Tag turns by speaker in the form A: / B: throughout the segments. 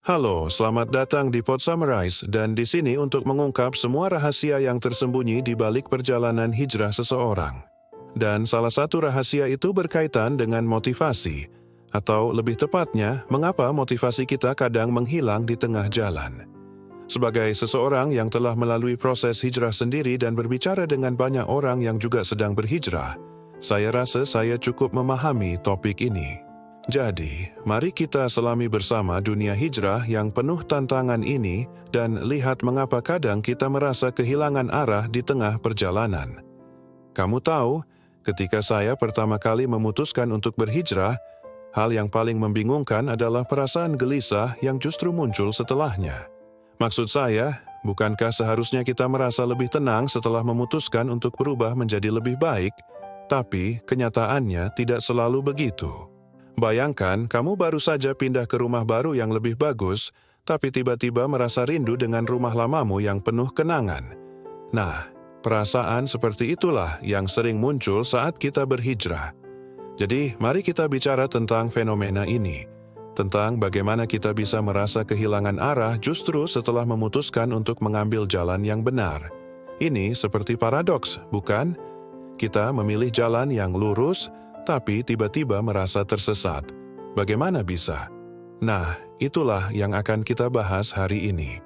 A: Halo, selamat datang di Pod Summarize dan di sini untuk mengungkap semua rahasia yang tersembunyi di balik perjalanan hijrah seseorang. Dan salah satu rahasia itu berkaitan dengan motivasi, atau lebih tepatnya, mengapa motivasi kita kadang menghilang di tengah jalan. Sebagai seseorang yang telah melalui proses hijrah sendiri dan berbicara dengan banyak orang yang juga sedang berhijrah, saya rasa saya cukup memahami topik ini. Jadi, mari kita selami bersama dunia hijrah yang penuh tantangan ini dan lihat mengapa kadang kita merasa kehilangan arah di tengah perjalanan. Kamu tahu, ketika saya pertama kali memutuskan untuk berhijrah, hal yang paling membingungkan adalah perasaan gelisah yang justru muncul setelahnya. Maksud saya, bukankah seharusnya kita merasa lebih tenang setelah memutuskan untuk berubah menjadi lebih baik, tapi kenyataannya tidak selalu begitu. Bayangkan, kamu baru saja pindah ke rumah baru yang lebih bagus, tapi tiba-tiba merasa rindu dengan rumah lamamu yang penuh kenangan. Nah, perasaan seperti itulah yang sering muncul saat kita berhijrah. Jadi, mari kita bicara tentang fenomena ini, tentang bagaimana kita bisa merasa kehilangan arah justru setelah memutuskan untuk mengambil jalan yang benar. Ini seperti paradoks, bukan? Kita memilih jalan yang lurus, tapi tiba-tiba merasa tersesat. Bagaimana bisa? Nah, itulah yang akan kita bahas hari ini.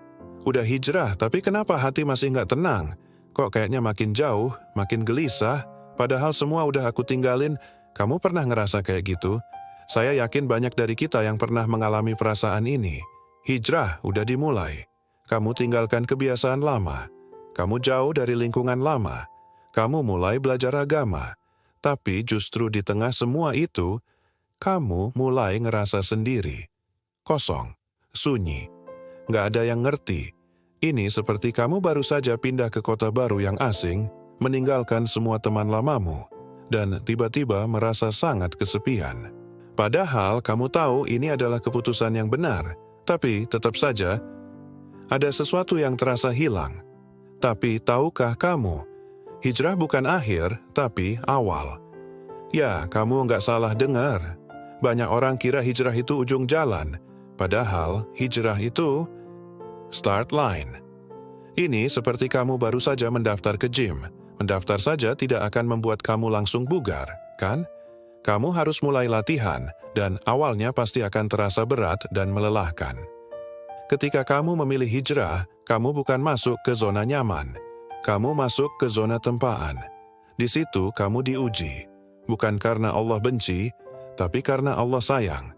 A: Udah hijrah, tapi kenapa hati masih nggak tenang? Kok kayaknya makin jauh, makin gelisah, padahal semua udah aku tinggalin. Kamu pernah ngerasa kayak gitu? Saya yakin banyak dari kita yang pernah mengalami perasaan ini. Hijrah udah dimulai. Kamu tinggalkan kebiasaan lama. Kamu jauh dari lingkungan lama. Kamu mulai belajar agama. Tapi justru di tengah semua itu, kamu mulai ngerasa sendiri. Kosong, sunyi, nggak ada yang ngerti. Ini seperti kamu baru saja pindah ke kota baru yang asing, meninggalkan semua teman lamamu, dan tiba-tiba merasa sangat kesepian. Padahal kamu tahu ini adalah keputusan yang benar, tapi tetap saja ada sesuatu yang terasa hilang. Tapi tahukah kamu, hijrah bukan akhir, tapi awal. Ya, kamu nggak salah dengar. Banyak orang kira hijrah itu ujung jalan, padahal hijrah itu start line. Ini seperti kamu baru saja mendaftar ke gym. Mendaftar saja tidak akan membuat kamu langsung bugar, kan? Kamu harus mulai latihan, dan awalnya pasti akan terasa berat dan melelahkan. Ketika kamu memilih hijrah, kamu bukan masuk ke zona nyaman. Kamu masuk ke zona tempaan. Di situ kamu diuji, bukan karena Allah benci, tapi karena Allah sayang.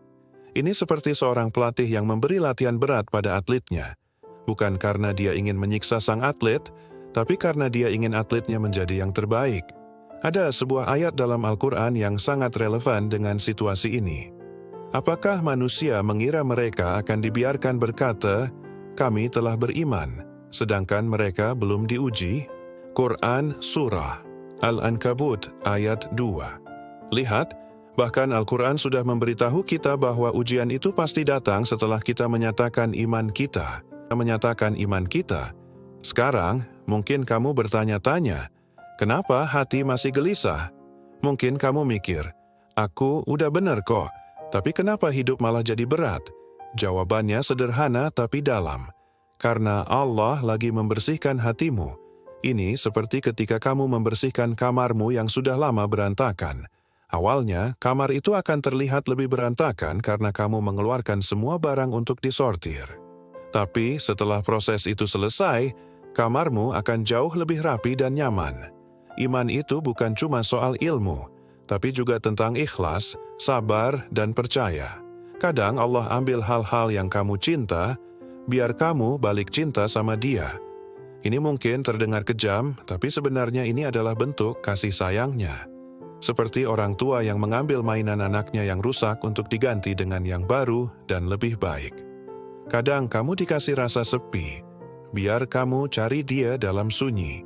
A: Ini seperti seorang pelatih yang memberi latihan berat pada atletnya, bukan karena dia ingin menyiksa sang atlet, tapi karena dia ingin atletnya menjadi yang terbaik. Ada sebuah ayat dalam Al-Quran yang sangat relevan dengan situasi ini. Apakah manusia mengira mereka akan dibiarkan berkata, "Kami telah beriman," sedangkan mereka belum diuji? Quran Surah Al-Ankabut ayat 2. Lihat, bahkan Al-Quran sudah memberitahu kita bahwa ujian itu pasti datang setelah kita menyatakan iman kita. Sekarang, mungkin kamu bertanya-tanya, kenapa hati masih gelisah? Mungkin kamu mikir, aku udah benar kok, tapi kenapa hidup malah jadi berat? Jawabannya sederhana tapi dalam. Karena Allah lagi membersihkan hatimu. Ini seperti ketika kamu membersihkan kamarmu yang sudah lama berantakan. Awalnya, kamar itu akan terlihat lebih berantakan karena kamu mengeluarkan semua barang untuk disortir. Tapi setelah proses itu selesai, kamarmu akan jauh lebih rapi dan nyaman. Iman itu bukan cuma soal ilmu, tapi juga tentang ikhlas, sabar, dan percaya. Kadang Allah ambil hal-hal yang kamu cinta, biar kamu balik cinta sama Dia. Ini mungkin terdengar kejam, tapi sebenarnya ini adalah bentuk kasih sayangnya. Seperti orang tua yang mengambil mainan anaknya yang rusak untuk diganti dengan yang baru dan lebih baik. Kadang kamu dikasih rasa sepi, biar kamu cari Dia dalam sunyi.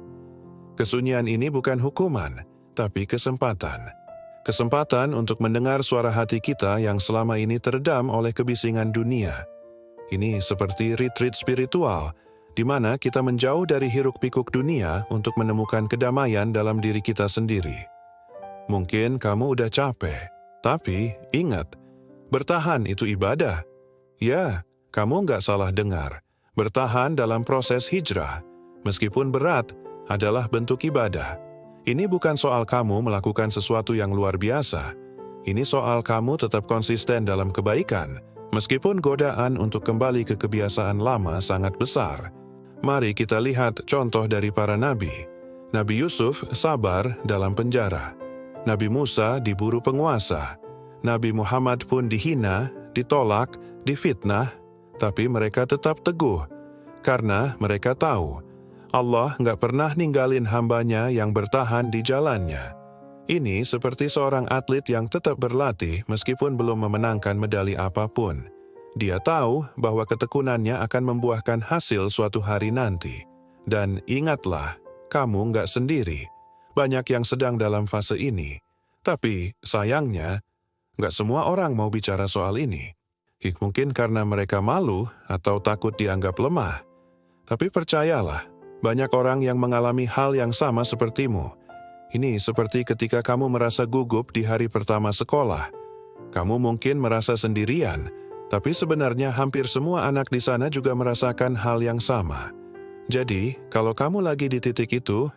A: Kesunyian ini bukan hukuman, tapi kesempatan. Kesempatan untuk mendengar suara hati kita yang selama ini teredam oleh kebisingan dunia. Ini seperti retreat spiritual, di mana kita menjauh dari hiruk-pikuk dunia untuk menemukan kedamaian dalam diri kita sendiri. Mungkin kamu udah capek, tapi ingat, bertahan itu ibadah. Ya, Kamu nggak salah dengar. Bertahan dalam proses hijrah, meskipun berat, adalah bentuk ibadah. Ini bukan soal kamu melakukan sesuatu yang luar biasa. Ini soal kamu tetap konsisten dalam kebaikan, meskipun godaan untuk kembali ke kebiasaan lama sangat besar. Mari kita lihat contoh dari para nabi. Nabi Yusuf sabar dalam penjara. Nabi Musa diburu penguasa. Nabi Muhammad pun dihina, ditolak, difitnah, tapi mereka tetap teguh, karena mereka tahu Allah nggak pernah ninggalin hambanya yang bertahan di jalannya. Ini seperti seorang atlet yang tetap berlatih meskipun belum memenangkan medali apapun. Dia tahu bahwa ketekunannya akan membuahkan hasil suatu hari nanti. Dan ingatlah, kamu nggak sendiri. Banyak yang sedang dalam fase ini. Tapi sayangnya, nggak semua orang mau bicara soal ini. Mungkin karena mereka malu atau takut dianggap lemah. Tapi percayalah, banyak orang yang mengalami hal yang sama sepertimu. Ini seperti ketika kamu merasa gugup di hari pertama sekolah. Kamu mungkin merasa sendirian, tapi sebenarnya hampir semua anak di sana juga merasakan hal yang sama. Jadi, kalau kamu lagi di titik itu,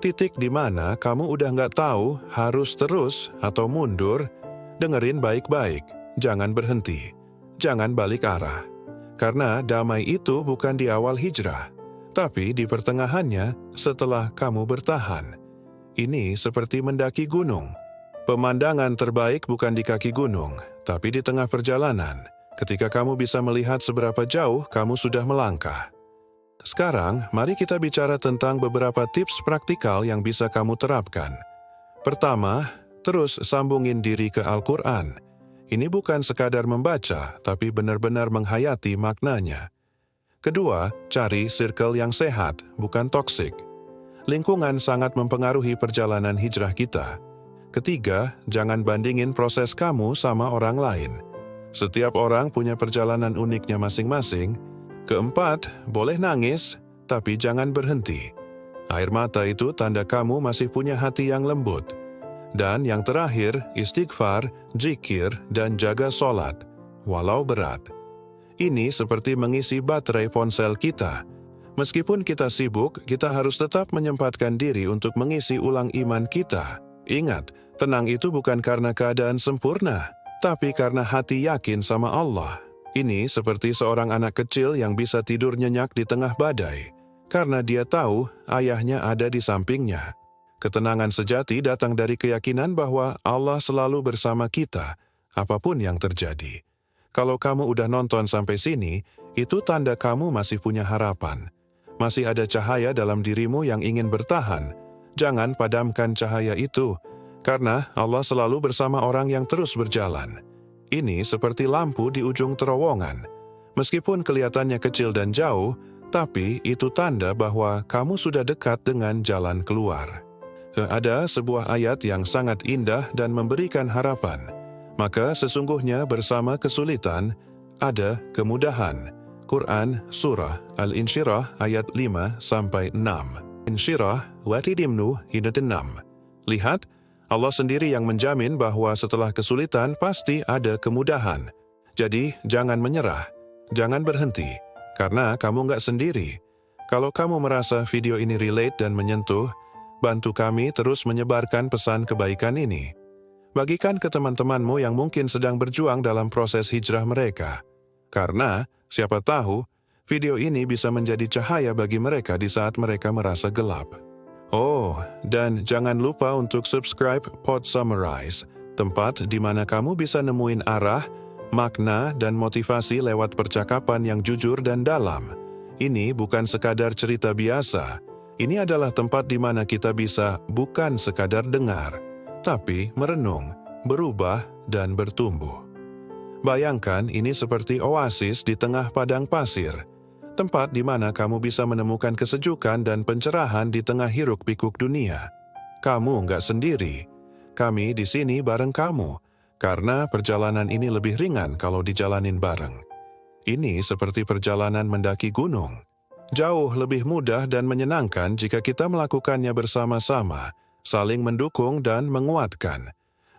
A: titik di mana kamu udah nggak tahu harus terus atau mundur, dengerin baik-baik. Jangan berhenti, jangan balik arah. Karena damai itu bukan di awal hijrah, tapi di pertengahannya setelah kamu bertahan. Ini seperti mendaki gunung. Pemandangan terbaik bukan di kaki gunung, tapi di tengah perjalanan, ketika kamu bisa melihat seberapa jauh kamu sudah melangkah. Sekarang, mari kita bicara tentang beberapa tips praktikal yang bisa kamu terapkan. Pertama, terus sambungin diri ke Al-Quran. Ini bukan sekadar membaca, tapi benar-benar menghayati maknanya. Kedua, cari circle yang sehat, bukan toksik. Lingkungan sangat mempengaruhi perjalanan hijrah kita. Ketiga, jangan bandingin proses kamu sama orang lain. Setiap orang punya perjalanan uniknya masing-masing. Keempat, boleh nangis, tapi jangan berhenti. Air mata itu tanda kamu masih punya hati yang lembut. Dan yang terakhir, istighfar, zikir, dan jaga sholat, walau berat. Ini seperti mengisi baterai ponsel kita. Meskipun kita sibuk, kita harus tetap menyempatkan diri untuk mengisi ulang iman kita. Ingat, tenang itu bukan karena keadaan sempurna, tapi karena hati yakin sama Allah. Ini seperti seorang anak kecil yang bisa tidur nyenyak di tengah badai, karena dia tahu ayahnya ada di sampingnya. Ketenangan sejati datang dari keyakinan bahwa Allah selalu bersama kita, apapun yang terjadi. Kalau kamu udah nonton sampai sini, itu tanda kamu masih punya harapan. Masih ada cahaya dalam dirimu yang ingin bertahan. Jangan padamkan cahaya itu, karena Allah selalu bersama orang yang terus berjalan. Ini seperti lampu di ujung terowongan. Meskipun kelihatannya kecil dan jauh, tapi itu tanda bahwa kamu sudah dekat dengan jalan keluar. Ada sebuah ayat yang sangat indah dan memberikan harapan. Maka sesungguhnya bersama kesulitan, ada kemudahan. Quran Surah Al-Insyirah ayat 5-6. Insyirah watidimnu hina 6. Lihat, Allah sendiri yang menjamin bahwa setelah kesulitan pasti ada kemudahan. Jadi jangan menyerah, jangan berhenti, karena kamu nggak sendiri. Kalau kamu merasa video ini relate dan menyentuh, bantu kami terus menyebarkan pesan kebaikan ini. Bagikan ke teman-temanmu yang mungkin sedang berjuang dalam proses hijrah mereka. Karena, siapa tahu, video ini bisa menjadi cahaya bagi mereka di saat mereka merasa gelap. Oh, dan jangan lupa untuk subscribe Pod Summarize, tempat di mana kamu bisa nemuin arah, makna, dan motivasi lewat percakapan yang jujur dan dalam. Ini bukan sekadar cerita biasa. Ini adalah tempat di mana kita bisa bukan sekadar dengar, tapi merenung, berubah, dan bertumbuh. Bayangkan ini seperti oasis di tengah padang pasir, tempat di mana kamu bisa menemukan kesejukan dan pencerahan di tengah hiruk-pikuk dunia. Kamu nggak sendiri. Kami di sini bareng kamu, karena perjalanan ini lebih ringan kalau dijalanin bareng. Ini seperti perjalanan mendaki gunung. Jauh lebih mudah dan menyenangkan jika kita melakukannya bersama-sama, saling mendukung dan menguatkan.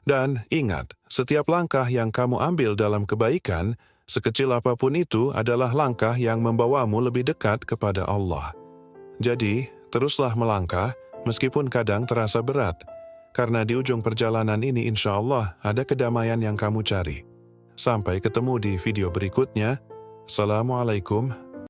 A: Dan ingat, setiap langkah yang kamu ambil dalam kebaikan Sekecil apapun itu adalah langkah yang membawamu lebih dekat kepada Allah. Jadi, teruslah melangkah, meskipun kadang terasa berat, karena di ujung perjalanan ini insya Allah ada kedamaian yang kamu cari. Sampai ketemu di video berikutnya. Assalamualaikum